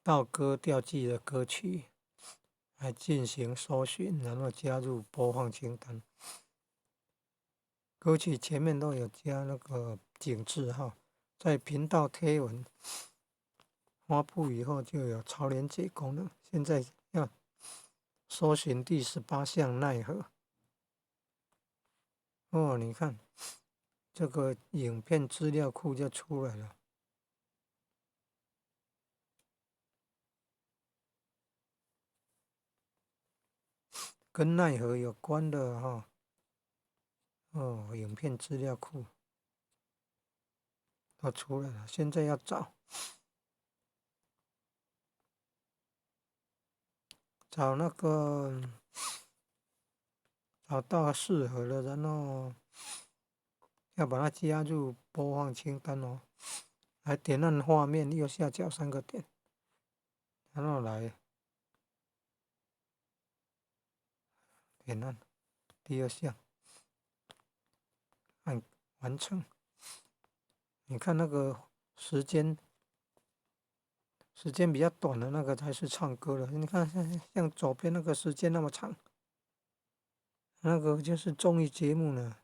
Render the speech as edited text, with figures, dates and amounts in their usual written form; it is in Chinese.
到歌调记的歌曲来进行搜寻，然后加入播放清单。歌曲前面都有加那个井字号，在频道贴文发布以后就有超连结功能。现在要搜寻第18项奈何。哦，你看这个影片资料库就出来了，跟奈何有关的哈。哦，影片资料库都出来了，现在要找那个找到适合的，然后要把它加入播放清单哦。来点按画面右下角3个点，然后来点按第2项，按完成。你看那个时间比较短的那个才是唱歌的，你看像左边那个时间那么长，那个就是综艺节目呢。